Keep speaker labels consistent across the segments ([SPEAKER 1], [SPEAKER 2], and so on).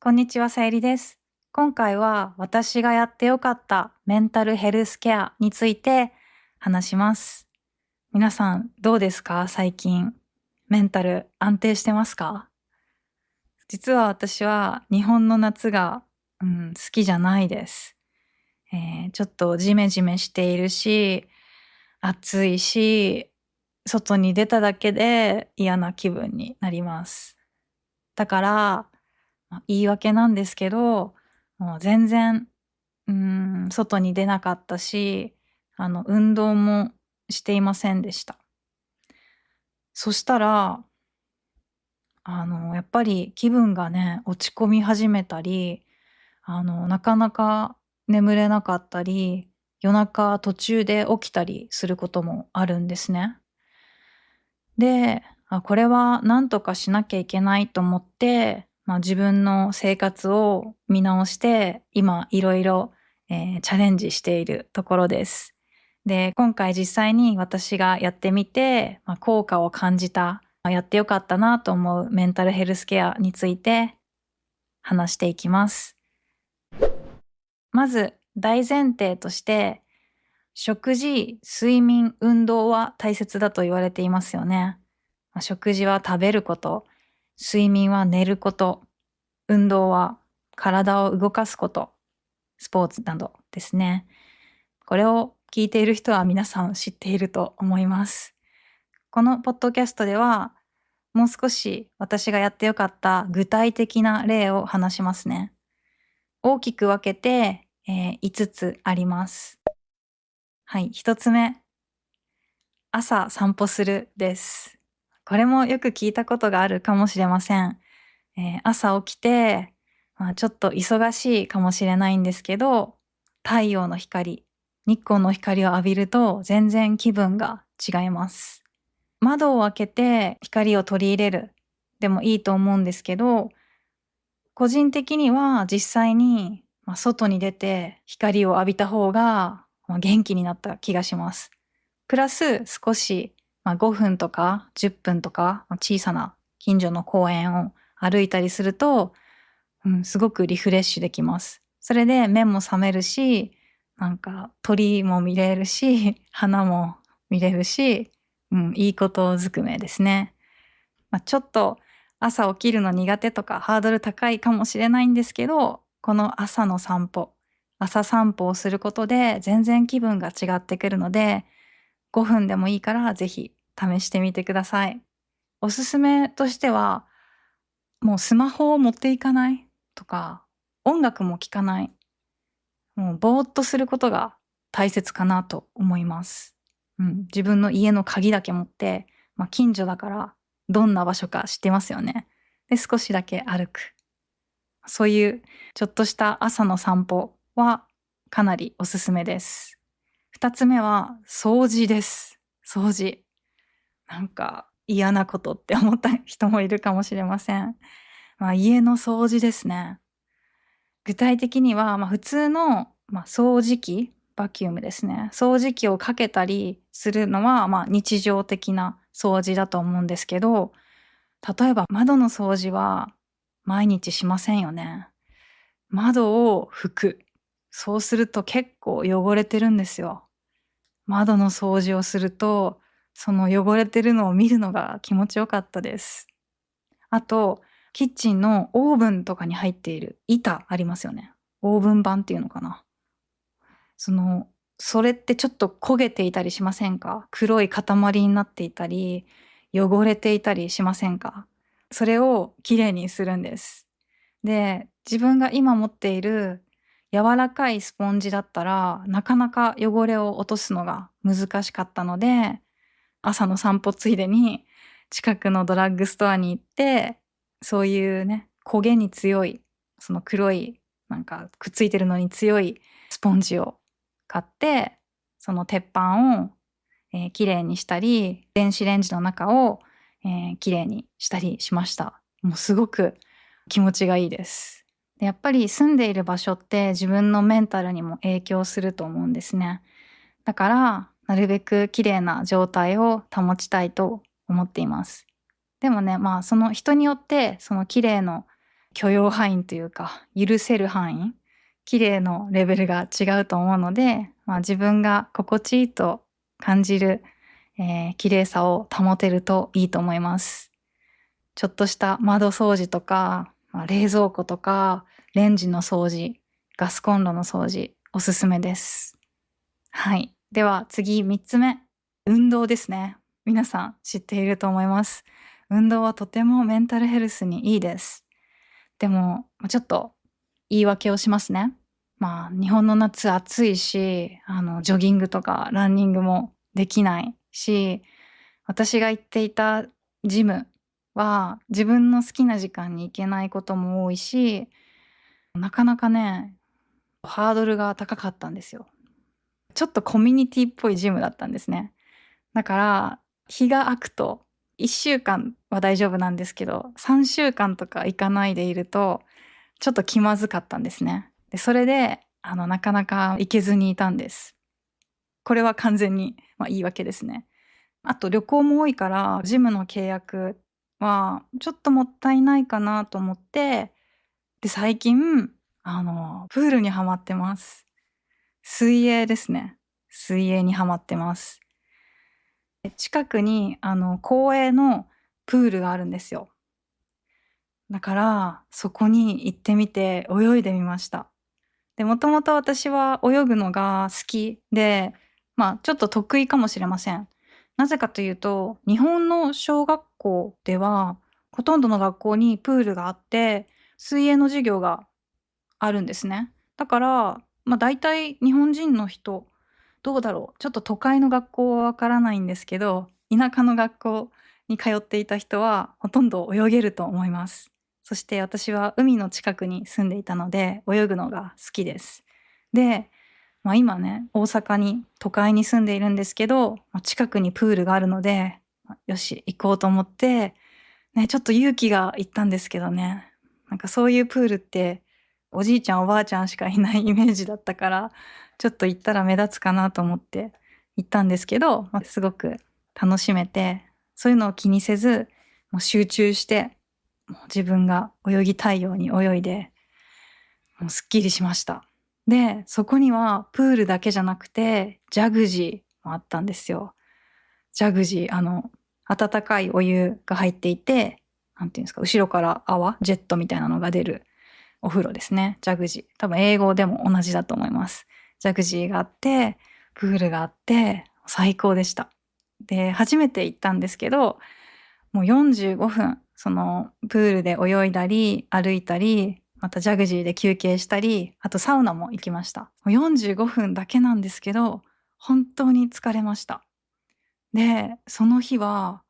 [SPEAKER 1] こんにちは、さゆりです。今回は私がやってよかったメンタルヘルスケアについて話します。皆さんどうですか？最近。メンタル安定してますか？実は私は日本の夏が、好きじゃないです。ちょっとジメジメしているし、暑いし、外に出ただけで嫌な気分になります。だから、言い訳なんですけど、もう全然、外に出なかったし、運動もしていませんでした。そしたら、やっぱり気分がね、落ち込み始めたり、なかなか眠れなかったり、夜中途中で起きたりすることもあるんですね。で、これは何とかしなきゃいけないと思って、自分の生活を見直して、今いろいろ、チャレンジしているところです。で、今回実際に私がやってみて、効果を感じた、やってよかったなと思うメンタルヘルスケアについて話していきます。まず大前提として、食事、睡眠、運動は大切だと言われていますよね。食事は食べること、睡眠は寝ること、運動は体を動かすこと、スポーツなどですね。これを聞いている人は皆さん知っていると思います。このポッドキャストでは、もう少し私がやってよかった具体的な例を話しますね。大きく分けて、5つあります。はい、1つ目。朝散歩するです。これもよく聞いたことがあるかもしれません。朝起きて、ちょっと忙しいかもしれないんですけど、太陽の光、日光の光を浴びると全然気分が違います。窓を開けて光を取り入れるでもいいと思うんですけど、個人的には実際に、外に出て光を浴びた方が、元気になった気がします。プラス少し、5分とか10分とか、小さな近所の公園を歩いたりすると、すごくリフレッシュできます。それで目も覚めるし、鳥も見れるし、花も見れるし、いいことずくめですね。ちょっと朝起きるの苦手とかハードル高いかもしれないんですけど、この朝の散歩、朝散歩をすることで全然気分が違ってくるので、5分でもいいからぜひ試してみてください。おすすめとしては、もうスマホを持っていかないとか、音楽も聴かない。もうぼーっとすることが大切かなと思います。自分の家の鍵だけ持って、近所だからどんな場所か知ってますよね。で、少しだけ歩く。そういうちょっとした朝の散歩はかなりおすすめです。二つ目は掃除です。掃除。嫌なことって思った人もいるかもしれません。家の掃除ですね。具体的には、普通の、掃除機、バキュームですね。掃除機をかけたりするのは、日常的な掃除だと思うんですけど、例えば窓の掃除は毎日しませんよね。窓を拭く。そうすると結構汚れてるんですよ。窓の掃除をすると、その汚れてるのを見るのが気持ちよかったです。あと、キッチンのオーブンとかに入っている板ありますよね。オーブン板っていうのかな。その、それってちょっと焦げていたりしませんか？黒い塊になっていたり、汚れていたりしませんか？それをきれいにするんです。で、自分が今持っている柔らかいスポンジだったら、なかなか汚れを落とすのが難しかったので、朝の散歩ついでに近くのドラッグストアに行って、そういうね、焦げに強い、その黒い、くっついてるのに強いスポンジを買って、その鉄板を、きれいにしたり、電子レンジの中を、きれいにしたりしました。もうすごく気持ちがいいです。で、やっぱり住んでいる場所って自分のメンタルにも影響すると思うんですね。だから、なるべく綺麗な状態を保ちたいと思っています。でもね、その人によって、その綺麗の許容範囲というか、許せる範囲、綺麗のレベルが違うと思うので、自分が心地いいと感じる、綺麗さを保てるといいと思います。ちょっとした窓掃除とか、冷蔵庫とか、レンジの掃除、ガスコンロの掃除、おすすめです。はい。では次3つ目。運動ですね。皆さん知っていると思います。運動はとてもメンタルヘルスにいいです。でも、ちょっと言い訳をしますね。日本の夏暑いし、ジョギングとかランニングもできないし、私が行っていたジムは自分の好きな時間に行けないことも多いし、なかなかね、ハードルが高かったんですよ。ちょっとコミュニティっぽいジムだったんですね。だから、日が空くと、1週間は大丈夫なんですけど、3週間とか行かないでいると、ちょっと気まずかったんですね。で、それで、なかなか行けずにいたんです。これは完全に、言い訳ですね。あと旅行も多いから、ジムの契約はちょっともったいないかなと思って、で、最近、プールにはまってます。水泳ですね。水泳にはまってます。近くに、公営のプールがあるんですよ。だから、そこに行ってみて泳いでみました。で、もともと私は泳ぐのが好きで、ちょっと得意かもしれません。なぜかというと、日本の小学校では、ほとんどの学校にプールがあって、水泳の授業があるんですね。だから、大体日本人の人、どうだろう。ちょっと都会の学校はわからないんですけど、田舎の学校に通っていた人はほとんど泳げると思います。そして私は海の近くに住んでいたので、泳ぐのが好きです。で、今ね、大阪に都会に住んでいるんですけど、近くにプールがあるので、よし、行こうと思って、ね、ちょっと勇気がいったんですけどね。なんかそういうプールっておじいちゃんおばあちゃんしかいないイメージだったから、ちょっと行ったら目立つかなと思って行ったんですけど、すごく楽しめて、そういうのを気にせず、もう集中して、もう自分が泳ぎたいように泳いで、もうすっきりしました。で、そこにはプールだけじゃなくて、ジャグジーもあったんですよ。ジャグジー、温かいお湯が入っていて、なんていうんですか、後ろから泡、ジェットみたいなのが出るお風呂ですね。ジャグジー。多分英語でも同じだと思います。ジャグジーがあって、プールがあって、最高でした。で、初めて行ったんですけど、もう45分、そのプールで泳いだり、歩いたり、またジャグジーで休憩したり、あとサウナも行きました。もう45分だけなんですけど、本当に疲れました。で、その日は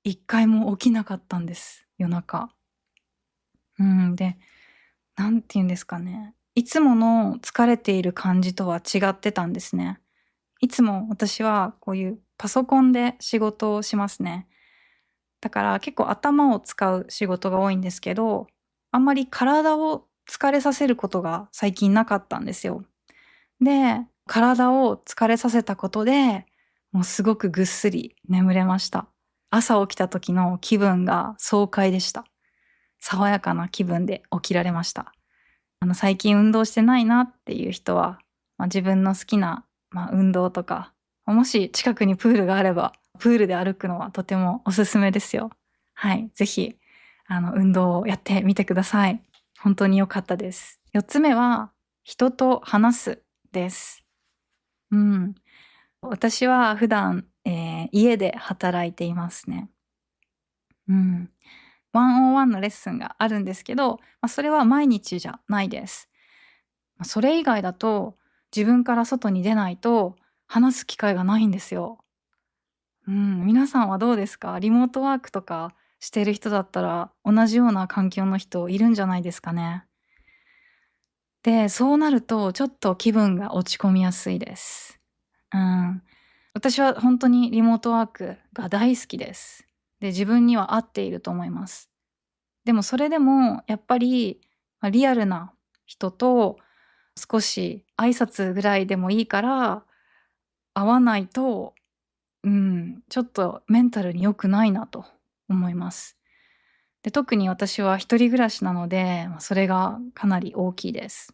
[SPEAKER 1] 一回も起きなかったんです、夜中。で、なんて言うんですかね。いつもの疲れている感じとは違ってたんですね。いつも私はこういうパソコンで仕事をしますね。だから結構頭を使う仕事が多いんですけど、あんまり体を疲れさせることが最近なかったんですよ。で、体を疲れさせたことで、もうすごくぐっすり眠れました。朝起きた時の気分が爽快でした。爽やかな気分で起きられました。最近運動してないなっていう人は、自分の好きな、運動とか、もし近くにプールがあれば、プールで歩くのはとてもおすすめですよ。はい。ぜひ、運動をやってみてください。本当に良かったです。4つ目は、人と話すです。うん。私は普段、家で働いていますね。うん。101のレッスンがあるんですけど、それは毎日じゃないです。それ以外だと、自分から外に出ないと話す機会がないんですよ。皆さんはどうですか？リモートワークとかしてる人だったら、同じような環境の人いるんじゃないですかね。で、そうなるとちょっと気分が落ち込みやすいです。うん。私は本当にリモートワークが大好きです。で、自分には合っていると思います。でもそれでもやっぱり、リアルな人と少し挨拶ぐらいでもいいから会わないと、ちょっとメンタルに良くないなと思います。で、特に私は一人暮らしなので、それがかなり大きいです。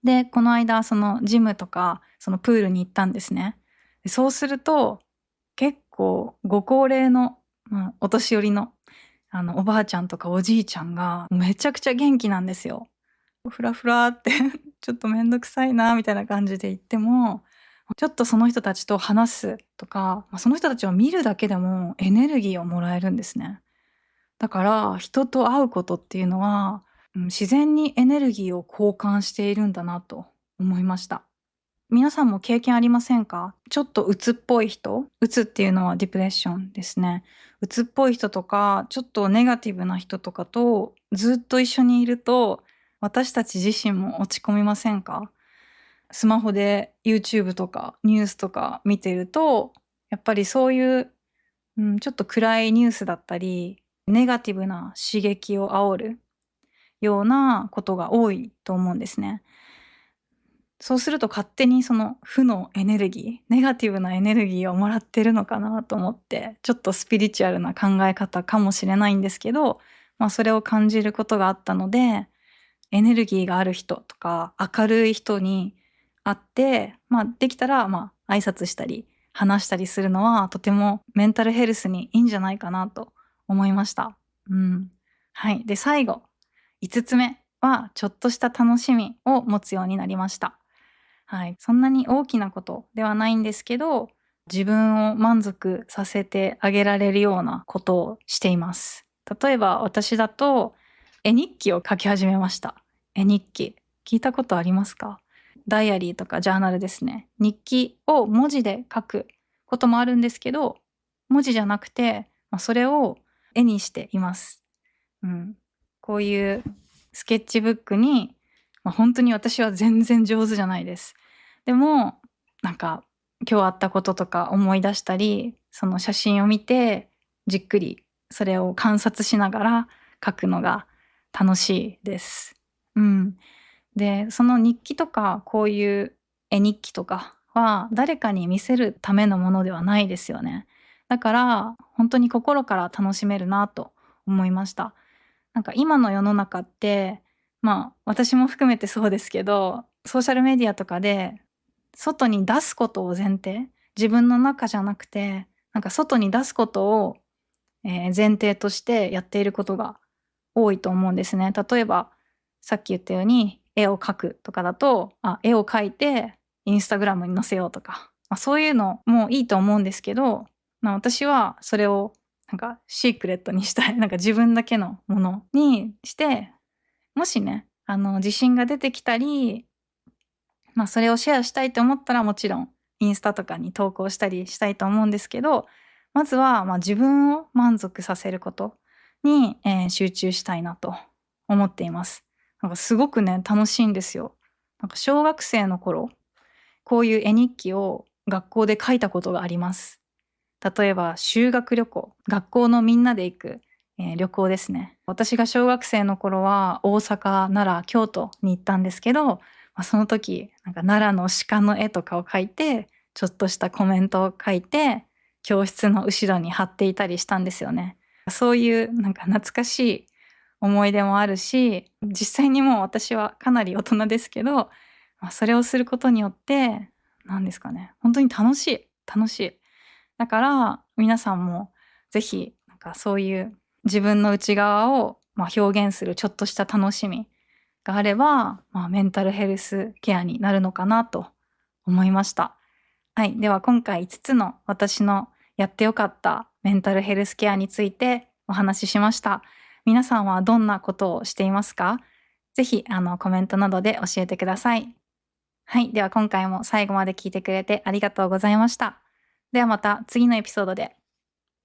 [SPEAKER 1] で、この間、そのジムとか、そのプールに行ったんですね。でそうすると、結構ご高齢の、お年寄りの、おばあちゃんとかおじいちゃんがめちゃくちゃ元気なんですよ。ふらふらってちょっとめんどくさいなみたいな感じで言っても、ちょっとその人たちと話すとか、その人たちを見るだけでもエネルギーをもらえるんですね。だから人と会うことっていうのは、自然にエネルギーを交換しているんだなと思いました。皆さんも経験ありませんか？ちょっと鬱っぽい人、鬱っていうのはディプレッションですね。鬱っぽい人とか、ちょっとネガティブな人とかとずっと一緒にいると、私たち自身も落ち込みませんか？スマホで YouTube とかニュースとか見てると、やっぱりそういう、ちょっと暗いニュースだったり、ネガティブな刺激を煽るようなことが多いと思うんですね。そうすると勝手にその負のエネルギー、ネガティブなエネルギーをもらってるのかなと思って、ちょっとスピリチュアルな考え方かもしれないんですけど、それを感じることがあったので、エネルギーがある人とか明るい人に会って、できたら挨拶したり話したりするのはとてもメンタルヘルスにいいんじゃないかなと思いました。うん。はい。で、最後、5つ目はちょっとした楽しみを持つようになりました。はい。そんなに大きなことではないんですけど、自分を満足させてあげられるようなことをしています。例えば私だと絵日記を書き始めました。絵日記。聞いたことありますか？ダイアリーとかジャーナルですね。日記を文字で書くこともあるんですけど、文字じゃなくて、それを絵にしています。うん。こういうスケッチブックに、本当に私は全然上手じゃないです。でも、なんか今日あったこととか思い出したり、その写真を見てじっくりそれを観察しながら書くのが楽しいです。うん。で、その日記とかこういう絵日記とかは誰かに見せるためのものではないですよね。だから本当に心から楽しめるなと思いました。なんか今の世の中って、私も含めてそうですけど、ソーシャルメディアとかで外に出すことを前提、自分の中じゃなくて、なんか外に出すことを、前提としてやっていることが多いと思うんですね。例えば、さっき言ったように絵を描くとかだと、絵を描いてインスタグラムに載せようとか、そういうのもいいと思うんですけど、私はそれをなんかシークレットにしたい、なんか自分だけのものにして、もしね、自信が出てきたり、それをシェアしたいと思ったらもちろんインスタとかに投稿したりしたいと思うんですけど、まずは、自分を満足させることに、集中したいなと思っています。なんかすごくね、楽しいんですよ。なんか小学生の頃、こういう絵日記を学校で書いたことがあります。例えば修学旅行、学校のみんなで行く、旅行ですね。私が小学生の頃は大阪、奈良、京都に行ったんですけど、その時なんか奈良の鹿の絵とかを描いて、ちょっとしたコメントを書いて、教室の後ろに貼っていたりしたんですよね。そういうなんか懐かしい思い出もあるし、実際にもう私はかなり大人ですけど、それをすることによって、何ですかね、本当に楽しい、楽しい。だから皆さんもぜひなんかそういう自分の内側を表現するちょっとした楽しみがあれば、メンタルヘルスケアになるのかなと思いました。はい。では今回5つの私のやってよかったメンタルヘルスケアについてお話ししました。皆さんはどんなことをしていますか？ぜひコメントなどで教えてください。はい。では今回も最後まで聞いてくれてありがとうございました。ではまた次のエピソードで。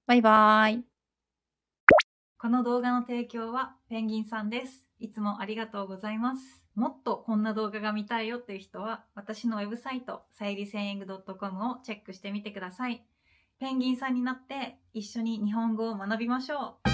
[SPEAKER 1] バイバーイ。この動画の提供はペンギンさんです。いつもありがとうございます。もっとこんな動画が見たいよっていう人は、私のウェブサイト、さゆりセイイング .com をチェックしてみてください。ペンギンさんになって一緒に日本語を学びましょう。